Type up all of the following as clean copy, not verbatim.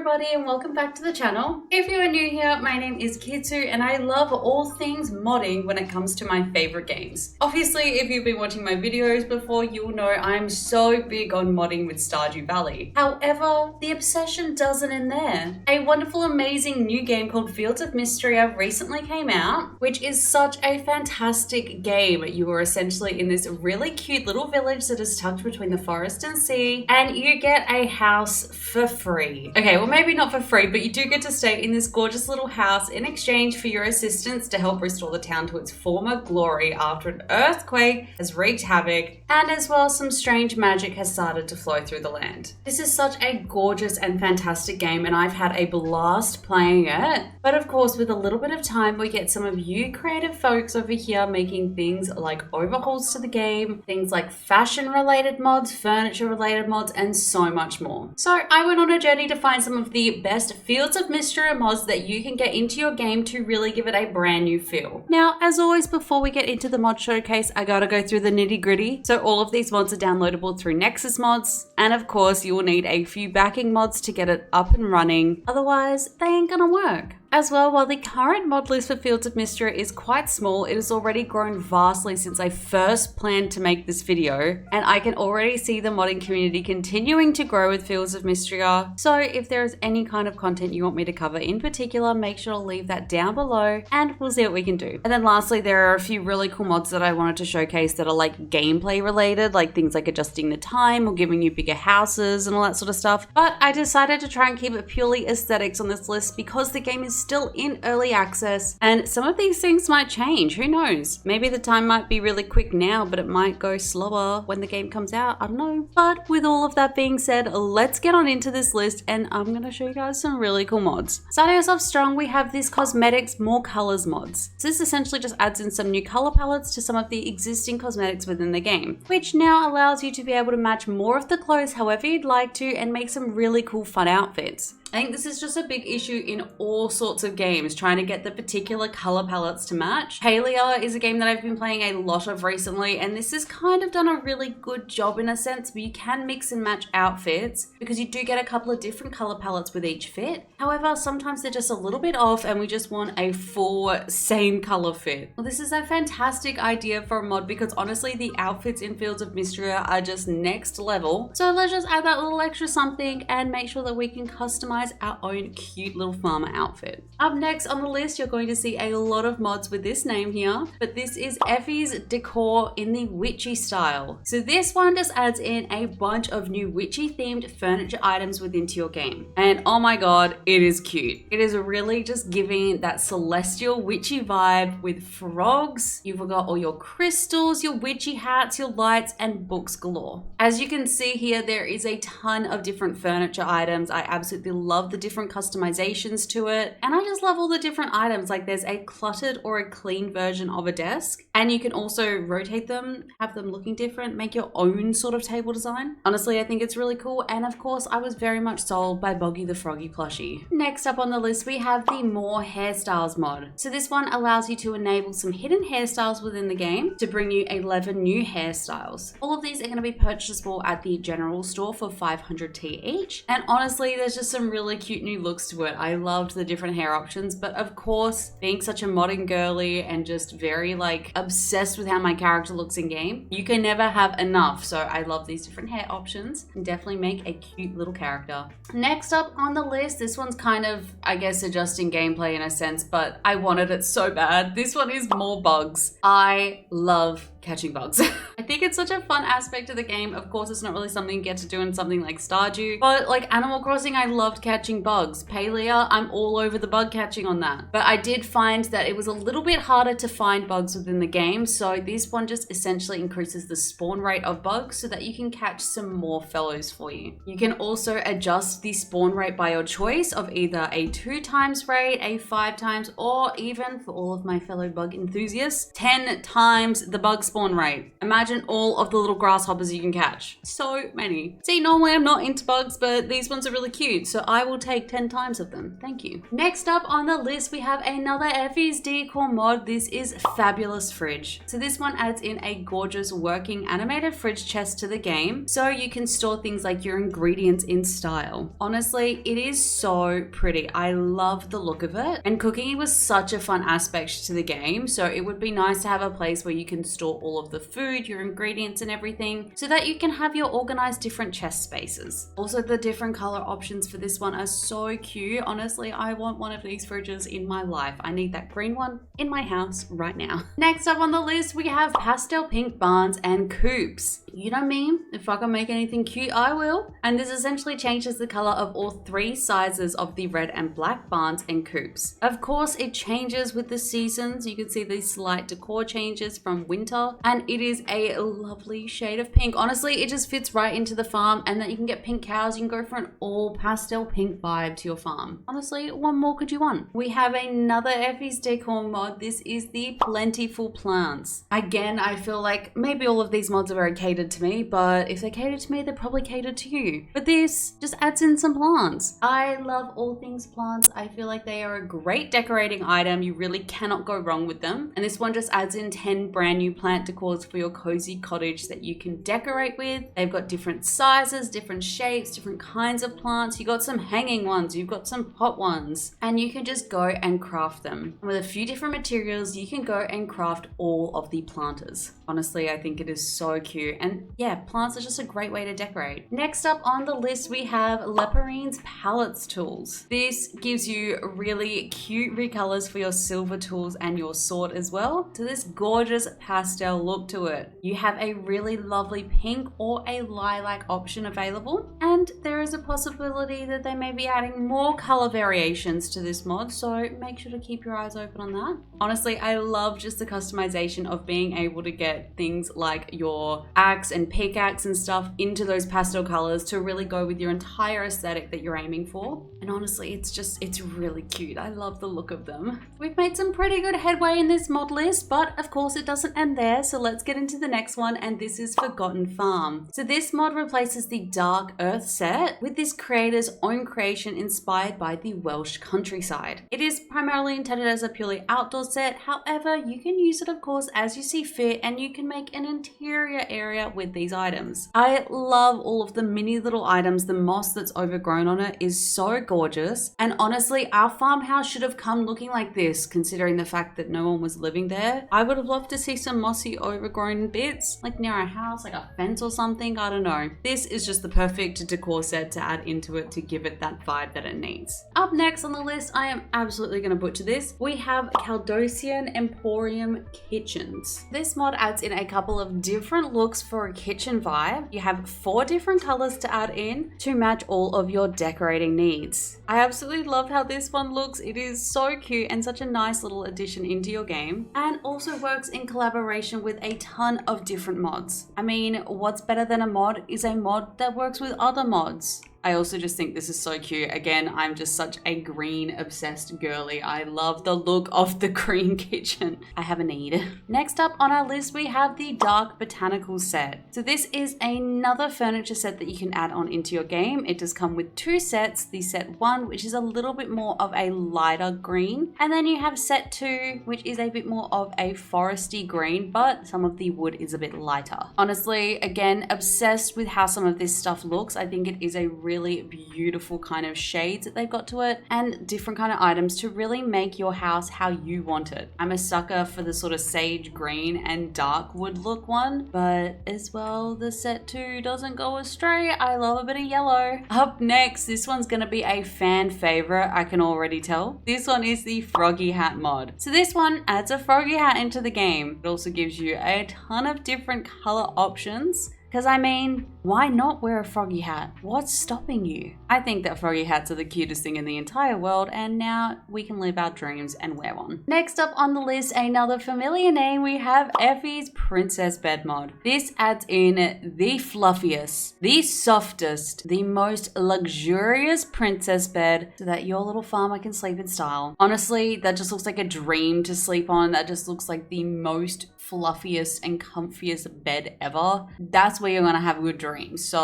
everybody and welcome back to the channel. If you are new here, my name is Kitsu and I love all things modding when it comes to my favorite games. Obviously, if you've been watching my videos before, you'll know I'm so big on modding with Stardew Valley. However, the obsession doesn't end there. A wonderful, amazing new game called Fields of Mystria recently came out, which is such a fantastic game. You are essentially in this really cute little village that is tucked between the forest and sea, and you get a house for free. Okay, well maybe not for free, but you do get to stay in this gorgeous little house in exchange for your assistance to help restore the town to its former glory after an earthquake has wreaked havoc, and as well some strange magic has started to flow through the land. This is such a gorgeous and fantastic game and I've had a blast playing it, but of course with a little bit of time we get some of you creative folks over here making things like overhauls to the game, things like fashion related mods, furniture related mods, and so much more. So I went on a journey to find some of the best Fields of Mystria mods that you can get into your game to really give it a brand new feel. Now, as always, before we get into the mod showcase, I gotta go through the nitty gritty. So all of these mods are downloadable through Nexus Mods, and of course you will need a few backing mods to get it up and running, otherwise they ain't gonna work. As well, while the current mod list for Fields of Mystria is quite small, it has already grown vastly since I first planned to make this video, and I can already see the modding community continuing to grow with Fields of Mystria. So if there is any kind of content you want me to cover in particular, make sure to leave that down below and we'll see what we can do. And then lastly, there are a few really cool mods that I wanted to showcase that are like gameplay related, like things like adjusting the time or giving you bigger houses and all that sort of stuff. But I decided to try and keep it purely aesthetics on this list because the game is still in early access and some of these things might change. Who knows? Maybe the time might be really quick now, but it might go slower when the game comes out. I don't know. But with all of that being said, let's get on into this list and I'm going to show you guys some really cool mods. Starting us off strong, we have this Cosmetics More Colors mods. So this essentially just adds in some new color palettes to some of the existing cosmetics within the game, which now allows you to be able to match more of the clothes however you'd like to and make some really cool fun outfits. I think this is just a big issue in all sorts of games, trying to get the particular color palettes to match. Palia is a game that I've been playing a lot of recently, and this has kind of done a really good job in a sense, but you can mix and match outfits because you do get a couple of different color palettes with each fit. However, sometimes they're just a little bit off and we just want a full same color fit. Well, this is a fantastic idea for a mod because honestly, the outfits in Fields of Mystria are just next level. So let's just add that little extra something and make sure that we can customize our own cute little farmer outfit. Up next on the list, you're going to see a lot of mods with this name here, but this is Effie's Decor in the witchy style. So this one just adds in a bunch of new witchy themed furniture items within your game. And oh my god, it is cute. It is really just giving that celestial witchy vibe with frogs. You've got all your crystals, your witchy hats, your lights, and books galore. As you can see here, there is a ton of different furniture items. I absolutely love the different customizations to it, and I just love all the different items. Like there's a cluttered or a clean version of a desk, and you can also rotate them, have them looking different, make your own sort of table design. Honestly, I think it's really cool, and of course I was very much sold by Boggy the Froggy plushie. Next up on the list, we have the More Hairstyles mod. So this one allows you to enable some hidden hairstyles within the game to bring you 11 new hairstyles. All of these are going to be purchasable at the general store for 500T each, and honestly there's just some really cute new looks to it. I loved the different hair options, but of course, being such a modern girly and just very like obsessed with how my character looks in game, you can never have enough. So I love these different hair options and definitely make a cute little character. Next up on the list, this one's kind of, I guess, adjusting gameplay in a sense, but I wanted it so bad. This one is More Bugs. I love catching bugs. I think it's such a fun aspect of the game. Of course, it's not really something you get to do in something like Stardew, but like Animal Crossing, I loved catching bugs. Palia, I'm all over the bug catching on that. But I did find that it was a little bit harder to find bugs within the game, so this one just essentially increases the spawn rate of bugs so that you can catch some more fellows for you. You can also adjust the spawn rate by your choice of either a 2 times rate, a 5 times, or even for all of my fellow bug enthusiasts, 10 times the bug spawn rate. Imagine all of the little grasshoppers you can catch. So many. See, normally I'm not into bugs, but these ones are really cute, so I will take 10 times of them. Thank you. Next up on the list, we have another Effie's Decor mod. This is Fabulous Fridge. So this one adds in a gorgeous working animated fridge chest to the game, so you can store things like your ingredients in style. Honestly, it is so pretty. I love the look of it, and cooking was such a fun aspect to the game, so it would be nice to have a place where you can store all of the food, your ingredients and everything, so that you can have your organized different chest spaces. Also, the different color options for this one are so cute. Honestly, I want one of these fridges in my life. I need that green one in my house right now. Next up on the list, we have pastel pink barns and coops. You know me, if I can make anything cute, I will. And this essentially changes the color of all 3 sizes of the red and black barns and coops. Of course, it changes with the seasons. You can see these slight decor changes from winter, and it is a lovely shade of pink. Honestly, it just fits right into the farm, and that you can get pink cows. You can go for an all pastel pink vibe to your farm. Honestly, what more could you want? We have another Effie's Decor mod. This is the Plentiful Plants. Again, I feel like maybe all of these mods are very catered to me, but if they catered to me, they're probably catered to you. But this just adds in some plants. I love all things plants. I feel like they are a great decorating item. You really cannot go wrong with them. And this one just adds in 10 brand new plant decors for your cozy cottage that you can decorate with. They've got different sizes, different shapes, different kinds of plants. You got some hanging ones, you've got some pot ones, and you can just go and craft them. And with a few different materials, you can go and craft all of the planters. Honestly, I think it is so cute. And yeah, plants are just a great way to decorate. Next up on the list, we have Leporine's Palettes Tools. This gives you really cute recolors for your silver tools and your sword as well, to this gorgeous pastel look to it. You have a really lovely pink or a lilac option available, and there is a possibility that they may be adding more color variations to this mod, so make sure to keep your eyes open on that. Honestly, I love just the customization of being able to get things like your axe and pickaxe and stuff into those pastel colors to really go with your entire aesthetic that you're aiming for. And honestly, it's really cute. I love the look of them. We've made some pretty good headway in this mod list, but of course it doesn't end there, so let's get into the next one, and this is Forgotten Farm. So this mod replaces the Dark Earth set with this creator's own creation inspired by the Welsh countryside. It is primarily intended as a purely outdoor set. However, you can use it of course as you see fit, and you can make an interior area with these items. I love all of the mini little items. The moss that's overgrown on it is so gorgeous, and honestly, our farmhouse should have come looking like this, considering the fact that no one was living there. I would have loved to see some mossy overgrown bits like near our house, like a fence or something. I don't know. This is just the perfect decor set to add into it to give it that vibe that it needs. Up next on the list, I am absolutely going to butcher this, we have Caldosian Emporium Kitchens. This mod adds in a couple of different looks for a kitchen vibe. You have 4 different colors to add in to match all of your decorating needs. I absolutely love how this one looks. It is so cute and such a nice little addition into your game, and also works in collaboration with a ton of different mods. I mean, what's better than a mod is a mod that works with other mods. I also just think this is so cute. Again, I'm just such a green obsessed girly. I love the look of the green kitchen. I have a need. Next up on our list, we have the Dark Botanical set. So this is another furniture set that you can add on into your game. It does come with 2 sets. The set 1, which is a little bit more of a lighter green, and then you have set 2, which is a bit more of a foresty green, but some of the wood is a bit lighter. Honestly, again, obsessed with how some of this stuff looks. I think it is a really beautiful kind of shades that they've got to it, and different kind of items to really make your house how you want it. I'm a sucker for the sort of sage green and dark wood look one, but as well, the set 2 doesn't go astray. I love a bit of yellow. Up next, this one's gonna be a fan favorite, I can already tell. This one is the Froggy Hat mod. So this one adds a froggy hat into the game. It also gives you a ton of different color options Because I mean, why not wear a froggy hat? What's stopping you? I think that froggy hats are the cutest thing in the entire world, and now we can live our dreams and wear one. Next up on the list, another familiar name, we have Effie's Princess Bed mod. This adds in the fluffiest, the softest, the most luxurious princess bed so that your little farmer can sleep in style. Honestly, that just looks like a dream to sleep on. That just looks like the most fluffiest and comfiest bed ever. That's where you're gonna have good dreams. So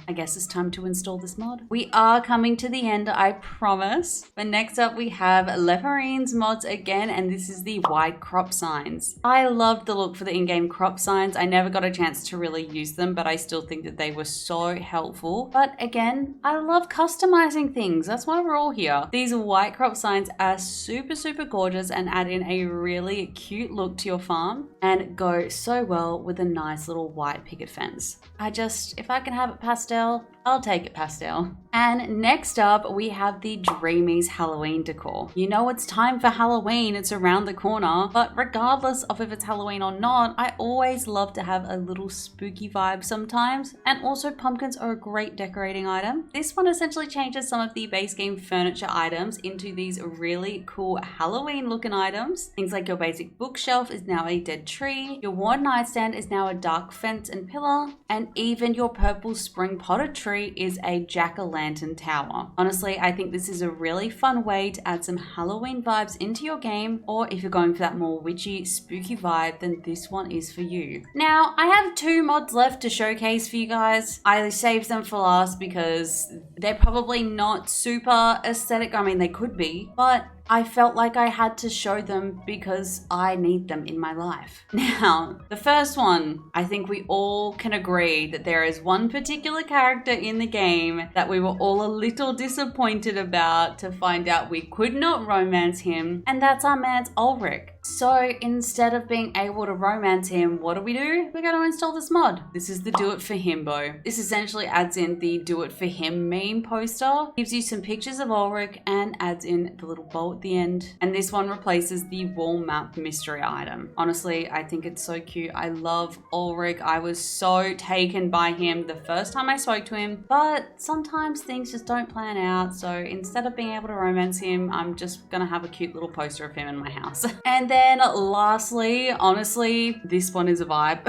I guess it's time to install this mod. We are coming to the end, I promise. But next up we have Leporine's mods again, and this is the white crop signs. I loved the look for the in-game crop signs. I never got a chance to really use them, but I still think that they were so helpful. But again, I love customizing things. That's why we're all here. These white crop signs are super, super gorgeous and add in a really cute look to your farm and go so well with a nice little white picket fence. If I can have it pastel, I'll take it pastel. And next up, we have the Dreamies Halloween decor. You know it's time for Halloween, it's around the corner, but regardless of if it's Halloween or not, I always love to have a little spooky vibe sometimes, and also pumpkins are a great decorating item. This one essentially changes some of the base game furniture items into these really cool Halloween looking items. Things like your basic bookshelf is now a dead tree, your worn nightstand is now a dark fence and pillar, and even your purple spring potted tree is a jack-o'-lantern tower. Honestly, I think this is a really fun way to add some Halloween vibes into your game, or if you're going for that more witchy, spooky vibe, then this one is for you. Now, I have 2 mods left to showcase for you guys. I saved them for last because they're probably not super aesthetic. I mean, they could be, but I felt like I had to show them because I need them in my life. Now, the first one, I think we all can agree that there is one particular character in the game that we were all a little disappointed about to find out we could not romance him, and that's our man's Ulrich. So instead of being able to romance him, what do? We're going to install this mod. This is the Do It For Himbo. This essentially adds in the Do It For Him meme poster, gives you some pictures of Ulrich, and adds in the little bow at the end. And this one replaces the wall map mystery item. Honestly, I think it's so cute. I love Ulrich. I was so taken by him the first time I spoke to him, but sometimes things just don't plan out. So instead of being able to romance him, I'm just gonna have a cute little poster of him in my house. And then lastly, honestly, this one is a vibe.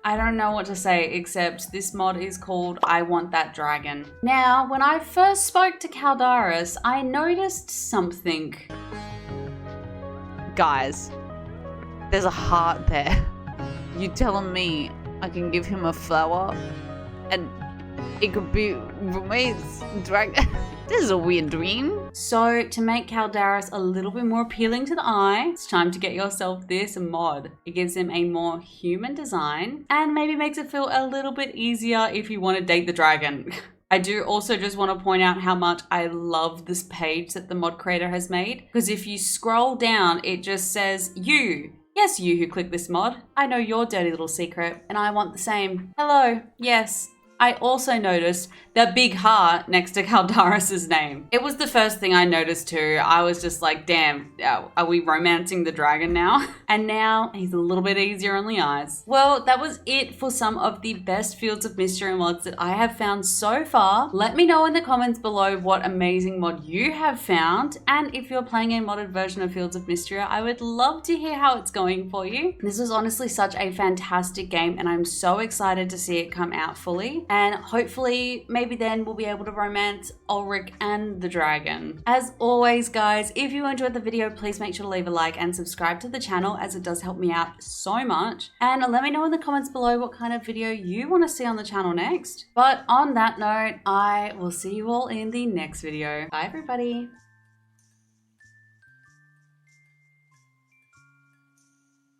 I don't know what to say except this mod is called I Want That Dragon. Now, when I first spoke to Caldaris, I noticed something. Guys, there's a heart there. You telling me I can give him a flower and it could be roommate's dragon? This is a weird dream. So to make Caldaris a little bit more appealing to the eye, it's time to get yourself this mod. It gives him a more human design and maybe makes it feel a little bit easier if you want to date the dragon. I do also just want to point out how much I love this page that the mod creator has made, because if you scroll down, it just says you. Yes, you who click this mod. I know your dirty little secret and I want the same. Hello. Yes. I also noticed the big heart next to Caldaris' name. It was the first thing I noticed too. I was just like, damn, are we romancing the dragon now? And now he's a little bit easier on the eyes. Well, that was it for some of the best Fields of Mystery mods that I have found so far. Let me know in the comments below what amazing mod you have found. And if you're playing a modded version of Fields of Mystery, I would love to hear how it's going for you. This was honestly such a fantastic game and I'm so excited to see it come out fully. And hopefully, maybe then we'll be able to romance Ulrich and the dragon. As always, guys, if you enjoyed the video, please make sure to leave a like and subscribe to the channel as it does help me out so much. And let me know in the comments below what kind of video you want to see on the channel next. But on that note, I will see you all in the next video. Bye, everybody.